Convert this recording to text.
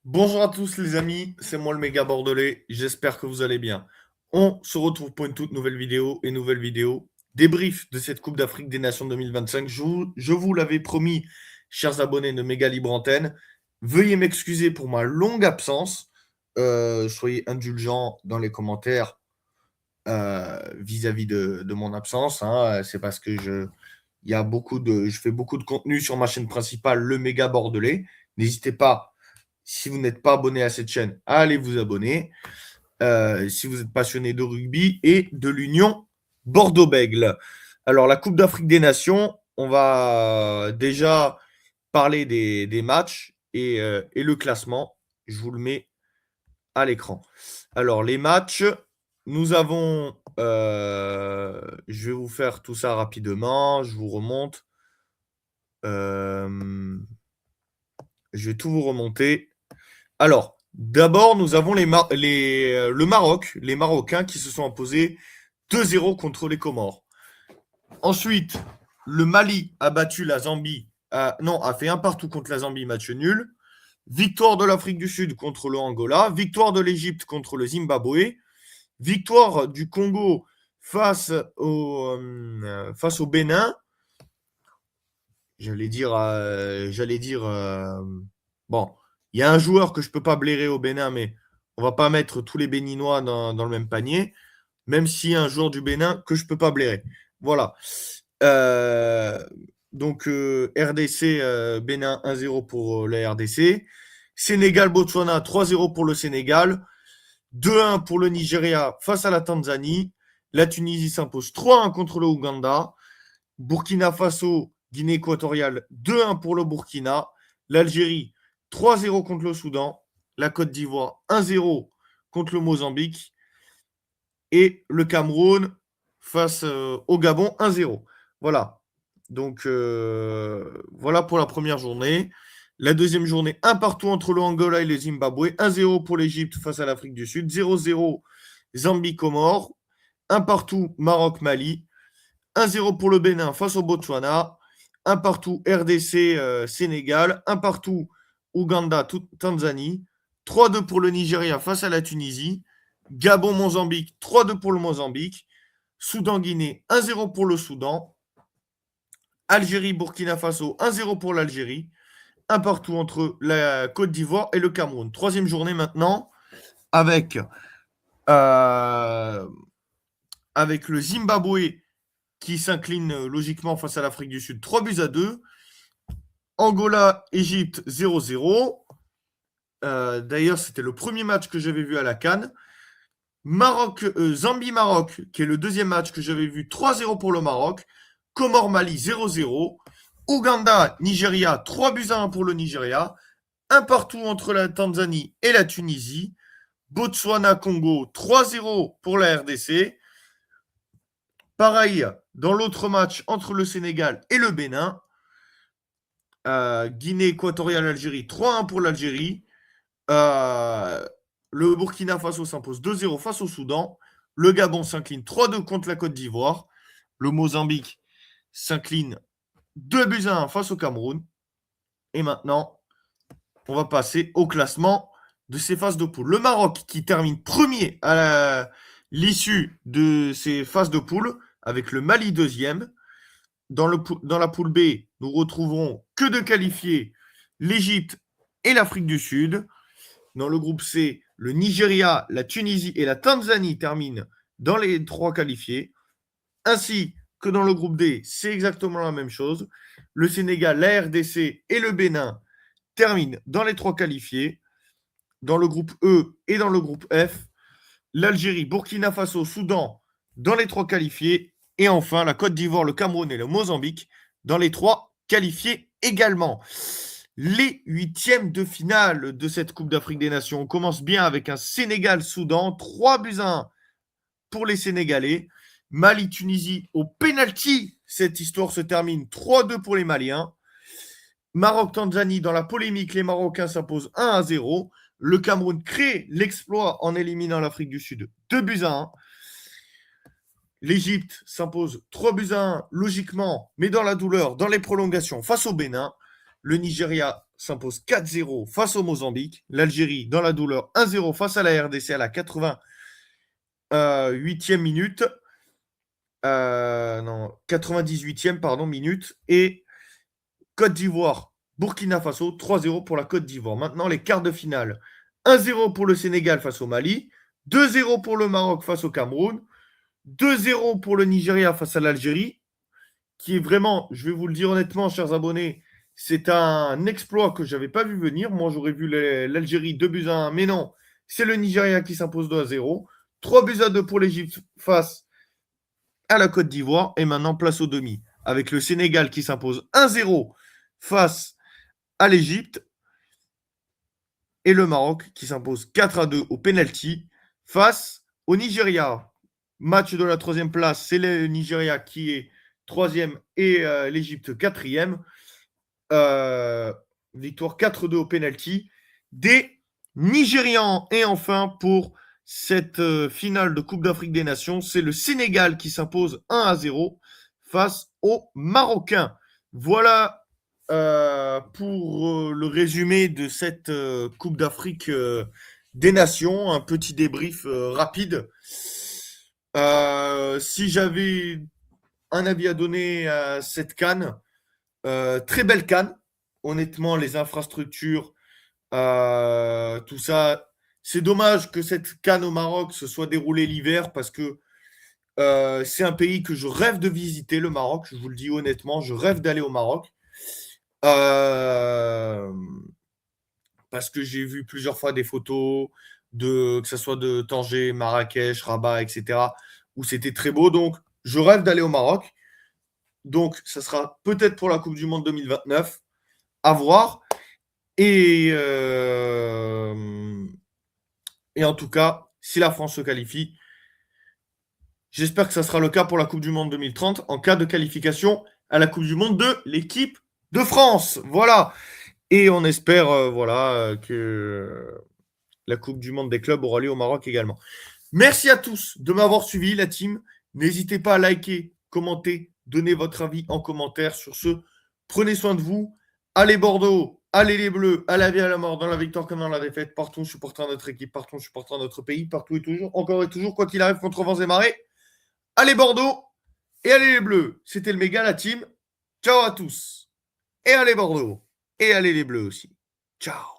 Bonjour à tous les amis, c'est moi le méga bordelais, j'espère que vous allez bien. On se retrouve pour une toute nouvelle vidéo, débrief de cette Coupe d'Afrique des Nations 2025. Je vous l'avais promis, chers abonnés de Méga Libre Antenne, veuillez m'excuser pour ma longue absence. Soyez indulgents dans les commentaires vis-à-vis de mon absence, hein. C'est parce que je fais beaucoup de contenu sur ma chaîne principale, le méga bordelais. N'hésitez pas, si vous n'êtes pas abonné à cette chaîne, à aller vous abonner. Si vous êtes passionné de rugby et de l'Union Bordeaux-Bègles. Alors, la Coupe d'Afrique des Nations, on va déjà parler des matchs et le classement. Je vous le mets à l'écran. Alors, les matchs, nous avons. Je vais vous faire tout ça rapidement. Je vous remonte. Je vais tout vous remonter. Alors, d'abord, nous avons le Maroc, les Marocains qui se sont imposés 2-0 contre les Comores. Ensuite, le Mali a battu la Zambie. A fait un partout contre la Zambie, match nul. Victoire de l'Afrique du Sud contre le Angola. Victoire de l'Égypte contre le Zimbabwe. Victoire du Congo face au Bénin. Bon, il y a un joueur que je ne peux pas blairer au Bénin, mais on va pas mettre tous les Béninois dans le même panier, même s'il y a un joueur du Bénin que je ne peux pas blairer. Voilà. Euh, donc, RDC, Bénin 1-0 pour la RDC. Sénégal-Botswana 3-0 pour le Sénégal. 2-1 pour le Nigeria face à la Tanzanie. La Tunisie s'impose 3-1 contre le Ouganda. Burkina Faso, Guinée équatoriale 2-1 pour le Burkina. L'Algérie 3-0 contre le Soudan. La Côte d'Ivoire 1-0 contre le Mozambique. Et le Cameroun face au Gabon 1-0. Voilà. Donc voilà pour la première journée. La deuxième journée, un partout entre le Angola et le Zimbabwe. 1-0 pour l'Égypte face à l'Afrique du Sud. 0-0 Zambie-Comores. Un partout Maroc-Mali. 1-0 pour le Bénin face au Botswana. Un partout RDC Sénégal. Un partout Ouganda Tanzanie. 3-2 pour le Nigeria face à la Tunisie. Gabon-Mozambique 3-2 pour le Mozambique. Soudan-Guinée 1-0 pour le Soudan. Algérie-Burkina Faso 1-0 pour l'Algérie. Un partout entre la Côte d'Ivoire et le Cameroun. Troisième journée maintenant avec, euh, avec le Zimbabwe qui s'incline logiquement face à l'Afrique du Sud 3-2. Angola-Égypte 0-0. D'ailleurs, c'était le premier match que j'avais vu à la CAN. Zambie-Maroc, qui est le deuxième match que j'avais vu 3-0 pour le Maroc. Comores-Mali 0-0. Ouganda-Nigeria 3-1 pour le Nigeria. Un partout entre la Tanzanie et la Tunisie. Botswana-Congo 3-0 pour la RDC. Pareil, dans l'autre match entre le Sénégal et le Bénin. Guinée équatoriale Algérie 3-1 pour l'Algérie. Le Burkina Faso s'impose 2-0 face au Soudan. Le Gabon s'incline 3-2 contre la Côte d'Ivoire. Le Mozambique s'incline 2-1 face au Cameroun. Et maintenant, on va passer au classement de ces phases de poule. Le Maroc qui termine premier à l'issue de ces phases de poule avec le Mali deuxième. Dans la poule B, nous retrouverons que de qualifiés l'Égypte et l'Afrique du Sud. Dans le groupe C, le Nigeria, la Tunisie et la Tanzanie terminent dans les trois qualifiés. Ainsi que dans le groupe D, c'est exactement la même chose. Le Sénégal, la RDC et le Bénin terminent dans les trois qualifiés. Dans le groupe E et dans le groupe F, l'Algérie, Burkina Faso, Soudan dans les trois qualifiés. Et enfin, la Côte d'Ivoire, le Cameroun et le Mozambique dans les trois qualifiés également. Les huitièmes de finale de cette Coupe d'Afrique des Nations. On commence bien avec un Sénégal-Soudan, 3-1 pour les Sénégalais. Mali-Tunisie au penalty. Cette histoire se termine 3-2 pour les Maliens. Maroc-Tanzanie, dans la polémique, les Marocains s'imposent 1-0. Le Cameroun crée l'exploit en éliminant l'Afrique du Sud 2-1. L'Égypte s'impose 3-1 logiquement, mais dans la douleur, dans les prolongations face au Bénin. Le Nigeria s'impose 4-0 face au Mozambique. L'Algérie, dans la douleur, 1-0 face à la RDC à la 88e minute. Non, 98e, pardon, minute. Et Côte d'Ivoire, Burkina Faso, 3-0 pour la Côte d'Ivoire. Maintenant, les quarts de finale. 1-0 pour le Sénégal face au Mali. 2-0 pour le Maroc face au Cameroun. 2-0 pour le Nigeria face à l'Algérie, qui est vraiment, je vais vous le dire honnêtement, chers abonnés, c'est un exploit que je n'avais pas vu venir. Moi, j'aurais vu l'Algérie 2-1, mais non, c'est le Nigeria qui s'impose 2-0. 3-2 pour l'Égypte face à la Côte d'Ivoire. Et maintenant, place au demi, avec le Sénégal qui s'impose 1-0 face à l'Égypte. Et le Maroc qui s'impose 4-2 au penalty face au Nigeria. Match de la troisième place, c'est le Nigeria qui est troisième et l'Égypte quatrième. Victoire 4-2 au penalty des Nigérians. Et enfin, pour cette finale de Coupe d'Afrique des Nations, c'est le Sénégal qui s'impose 1-0 face aux Marocains. Voilà pour le résumé de cette Coupe d'Afrique des Nations. Un petit débrief rapide. Si j'avais un avis à donner à cette CAN, très belle CAN. Honnêtement, les infrastructures, tout ça. C'est dommage que cette CAN au Maroc se soit déroulée l'hiver parce que c'est un pays que je rêve de visiter, le Maroc. Je vous le dis honnêtement, je rêve d'aller au Maroc. Parce que j'ai vu plusieurs fois des photos, que ce soit de Tanger, Marrakech, Rabat, etc., où c'était très beau. Donc, je rêve d'aller au Maroc. Donc, ça sera peut-être pour la Coupe du Monde 2029. À voir. Et en tout cas, si la France se qualifie, j'espère que ça sera le cas pour la Coupe du Monde 2030 en cas de qualification à la Coupe du Monde de l'équipe de France. Voilà. Et on espère que la Coupe du Monde des clubs aura lieu au Maroc également. Merci à tous de m'avoir suivi, la team. N'hésitez pas à liker, commenter, donner votre avis en commentaire sur ce. Prenez soin de vous. Allez Bordeaux, allez les Bleus, à la vie à la mort, dans la victoire comme dans la défaite. Partons supporter notre équipe, partons supporter notre pays, partout et toujours, encore et toujours, quoi qu'il arrive, contre vents et marées. Allez Bordeaux et allez les Bleus. C'était le méga, la team. Ciao à tous. Et allez Bordeaux. Et allez les Bleus aussi. Ciao.